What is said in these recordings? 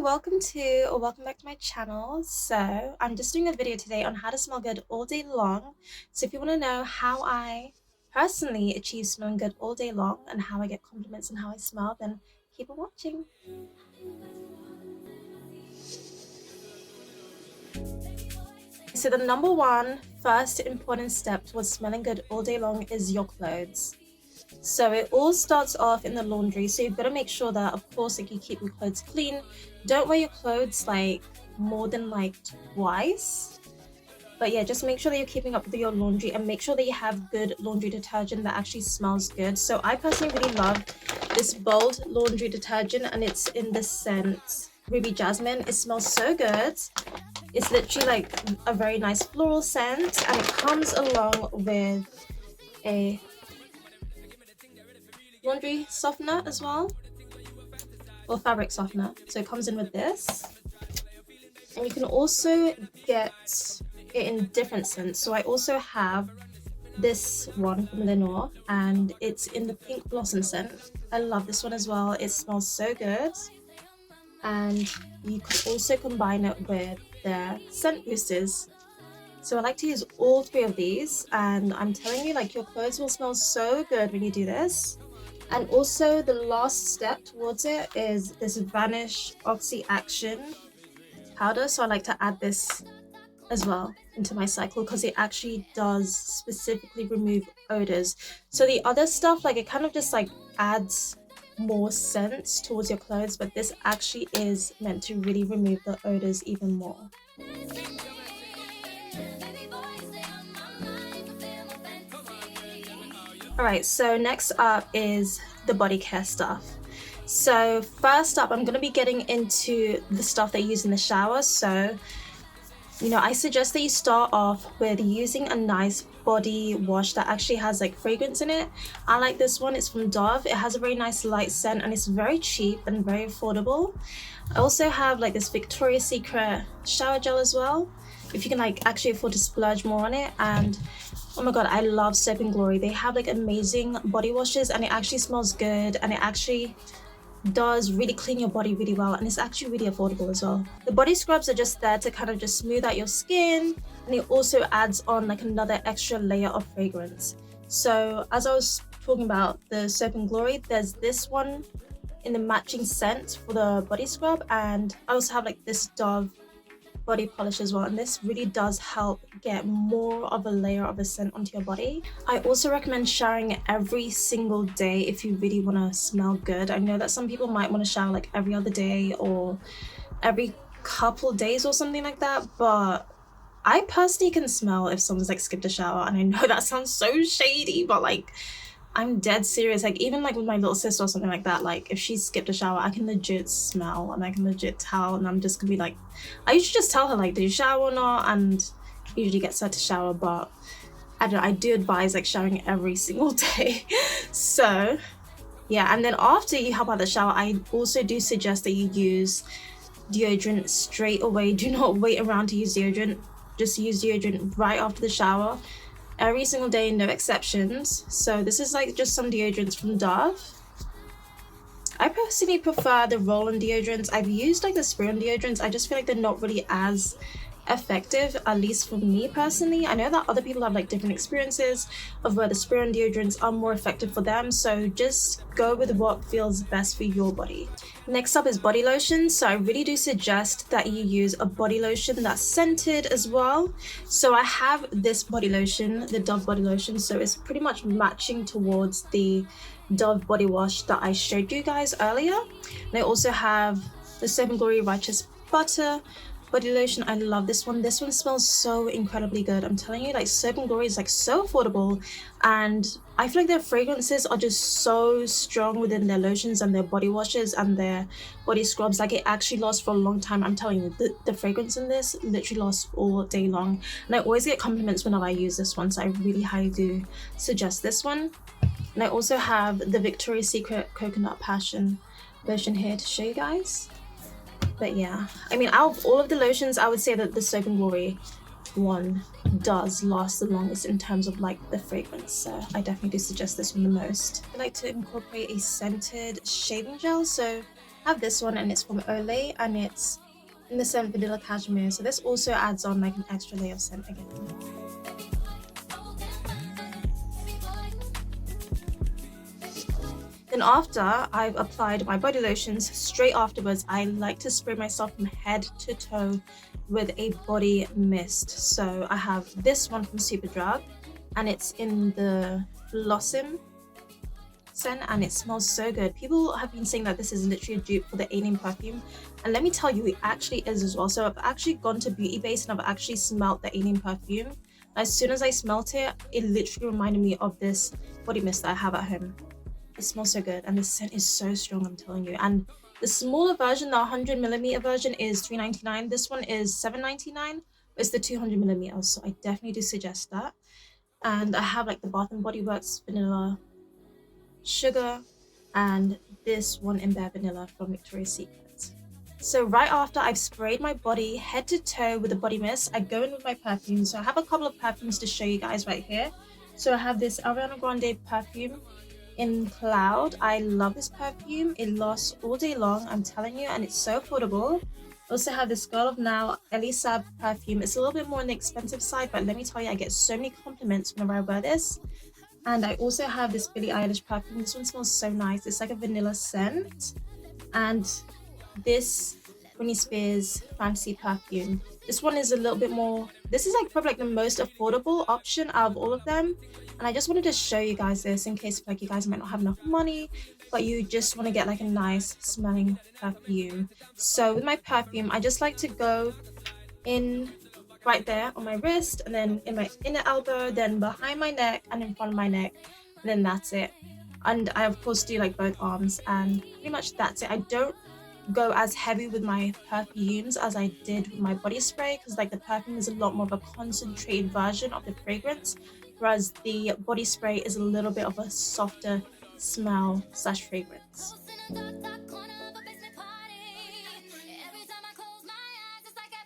welcome back to my channel. So I'm just doing a video today on how to smell good all day long. So if you want to know how I personally achieve smelling good all day long and how I get compliments on how I smell, then keep on watching. So the number one first important step towards smelling good all day long is your clothes. So it all starts off in the laundry, so you've got to make sure that, of course, like, you keep your clothes clean. Don't wear your clothes like more than like twice, but yeah, just make sure that you're keeping up with your laundry and make sure that you have good laundry detergent that actually smells good. So I personally really love this Bold laundry detergent, and it's in the scent Ruby Jasmine. It smells so good. It's literally like a very nice floral scent, and it comes along with a laundry softener as well, or fabric softener. So it comes in with this, and you can also get it in different scents. So I also have this one from Lenore, and it's in the pink blossom scent. I love this one as well. It smells so good, and you can also combine it with the scent boosters. So I like to use all three of these, and I'm telling you, like, your clothes will smell so good when you do this. And also the last step towards it is this Vanish Oxy Action powder. So I like to add this as well into my cycle because it actually does specifically remove odors. So the other stuff, like, it kind of just like adds more scents towards your clothes, but this actually is meant to really remove the odors even more. Alright, so next up is the body care stuff. So first up, I'm going to be getting into the stuff they use in the shower. So, I suggest that you start off with using a nice body wash that actually has like fragrance in it. I like this one. It's from Dove. It has a very nice light scent, and it's very cheap and very affordable. I also have like this Victoria's Secret shower gel as well, if you can like actually afford to splurge more on it. And oh my god, I love Soap and Glory. They have like amazing body washes, and it actually smells good, and it actually does really clean your body really well, and it's actually really affordable as well. The body scrubs are just there to kind of just smooth out your skin, and it also adds on like another extra layer of fragrance. So as I was talking about the Soap and Glory, there's this one in the matching scent for the body scrub, and I also have like this Dove body polish as well, and this really does help get more of a layer of a scent onto your body. I also recommend showering every single day if you really want to smell good. I know that some people might want to shower like every other day or every couple days or something like that, but I personally can smell if someone's like skipped a shower, and I know that sounds so shady, but like, I'm dead serious. Like, even like with my little sister or something like that, like if she skipped a shower, I can legit smell and I can legit tell, and I'm just gonna be like, I usually just tell her like, did you shower or not, and usually gets her to shower. But I don't know, I do advise like showering every single day. So yeah, and then after you hop out the shower, I also do suggest that you use deodorant straight away. Do not wait around to use deodorant. Just use deodorant right after the shower, every single day, no exceptions. So this is like just some deodorants from Dove. I personally prefer the roll-on deodorants. I've used like the spray-on deodorants. I just feel like they're not really as effective, at least for me personally. I know that other people have like different experiences of where the spray-on deodorants are more effective for them, so just go with what feels best for your body. Next up is body lotion. So I really do suggest that you use a body lotion that's scented as well. So I have this body lotion, the Dove body lotion, so it's pretty much matching towards the Dove body wash that I showed you guys earlier. And I also have the Soap and Glory Righteous Butter body lotion. I love this one. This one smells so incredibly good. I'm telling you, like, Soap and Glory is like so affordable, and I feel like their fragrances are just so strong within their lotions and their body washes and their body scrubs. Like, it actually lasts for a long time. I'm telling you, the fragrance in this literally lasts all day long, and I always get compliments whenever I use this one, so I really highly do suggest this one. And I also have the Victoria's Secret Coconut Passion lotion here to show you guys. But yeah, I mean, out of all of the lotions, I would say that the Soap and Glory one does last the longest in terms of like the fragrance, so I definitely do suggest this one the most. I like to incorporate a scented shaving gel. So I have this one and it's from Olay and it's in the scent Vanilla Cashmere. So this also adds on like an extra layer of scent again. Then after I've applied my body lotions, straight afterwards, I like to spray myself from head to toe with a body mist. So I have this one from Superdrug and it's in the Blossom scent and it smells so good. People have been saying that this is literally a dupe for the Alien perfume, and let me tell you, it actually is as well. So I've actually gone to Beauty Base and I've actually smelled the Alien perfume. As soon as I smelt it, it literally reminded me of this body mist that I have at home. It smells so good and the scent is so strong, I'm telling you. And the smaller version, the 100ml version, is $3.99. This one is $7.99. It's the 200ml, so I definitely do suggest that. And I have like the Bath and Body Works Vanilla Sugar and this one in Bare Vanilla from Victoria's Secret. So right after I've sprayed my body head to toe with the body mist, I go in with my perfume. So I have a couple of perfumes to show you guys right here. So I have this Ariana Grande perfume in Cloud. I love this perfume. It lasts all day long, I'm telling you, and it's so affordable. I also have this Girl of Now Elie Saab perfume. It's a little bit more on the expensive side, but let me tell you, I get so many compliments whenever I wear this. And I also have this Billie Eilish perfume. This one smells so nice. It's like a vanilla scent. And this Britney Spears Fantasy perfume. This one is a little bit more, this is like probably like the most affordable option out of all of them. And I just wanted to show you guys this in case like you guys might not have enough money, but you just want to get like a nice smelling perfume. So with my perfume, I just like to go in right there on my wrist, and then in my inner elbow, then behind my neck and in front of my neck, and then that's it. And I of course do like both arms, and pretty much that's it. I don't go as heavy with my perfumes as I did with my body spray, because like the perfume is a lot more of a concentrated version of the fragrance, whereas the body spray is a little bit of a softer smell slash fragrance.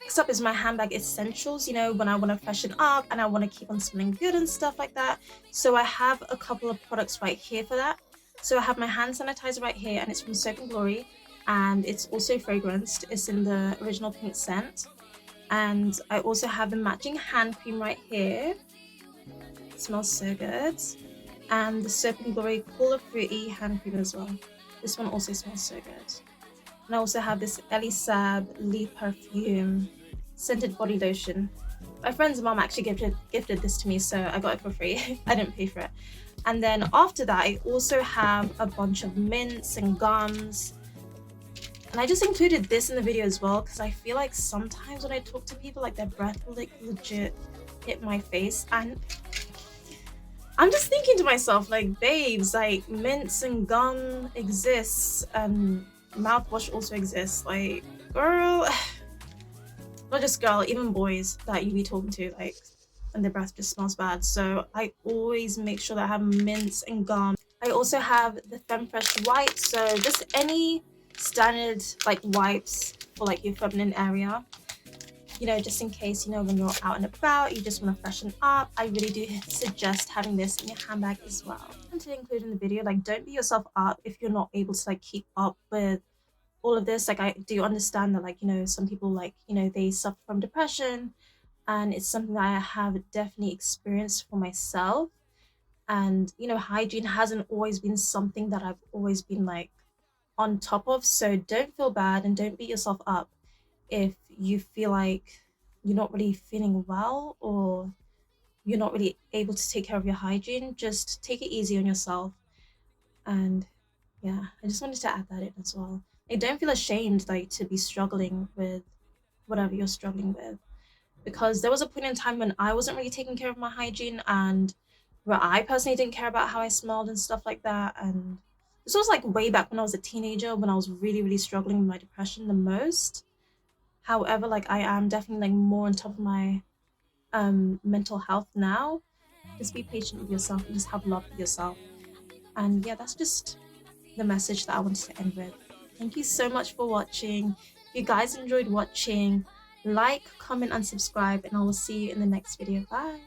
Next up is my handbag essentials, you know, when I want to freshen up and I want to keep on smelling good and stuff like that. So I have a couple of products right here for that. So I have my hand sanitizer right here, and it's from Soap & Glory, and it's also fragranced. It's in the original pink scent. And I also have the matching hand cream right here. It smells so good. And the Soap & Glory Cooler Fruity hand cream as well. This one also smells so good. And I also have this Elie Saab Lee perfume scented body lotion. My friend's mom actually gifted this to me, so I got it for free. I didn't pay for it. And then after that, I also have a bunch of mints and gums. And I just included this in the video as well, because I feel like sometimes when I talk to people, like their breath will like legit hit my face. And I'm just thinking to myself, like, babes, like mints and gum exists, and mouthwash also exists. Like, girl, not just girl, even boys that you be talking to, like, and their breath just smells bad. So I always make sure that I have mints and gum. I also have the Femfresh wipes, so just any standard like wipes for like your feminine area, you know, just in case, you know, when you're out and about, you just want to freshen up. I really do suggest having this in your handbag as well. And to include in the video, like, don't beat yourself up if you're not able to like keep up with all of this. Like, I do understand that, like, you know, some people, like, you know, they suffer from depression, and it's something that I have definitely experienced for myself. And, you know, hygiene hasn't always been something that I've always been like on top of. So don't feel bad and don't beat yourself up if you feel like you're not really feeling well or you're not really able to take care of your hygiene. Just take it easy on yourself. And yeah, I just wanted to add that in as well. Like, don't feel ashamed like to be struggling with whatever you're struggling with, because there was a point in time when I wasn't really taking care of my hygiene, and where I personally didn't care about how I smelled and stuff like that. And this was like way back when I was a teenager, when I was really, really struggling with my depression the most. However, like, I am definitely like more on top of my mental health now. Just be patient with yourself and just have love for yourself. And yeah, that's just the message that I wanted to end with. Thank you so much for watching. If you guys enjoyed watching, like, comment, and subscribe, and I will see you in the next video. Bye.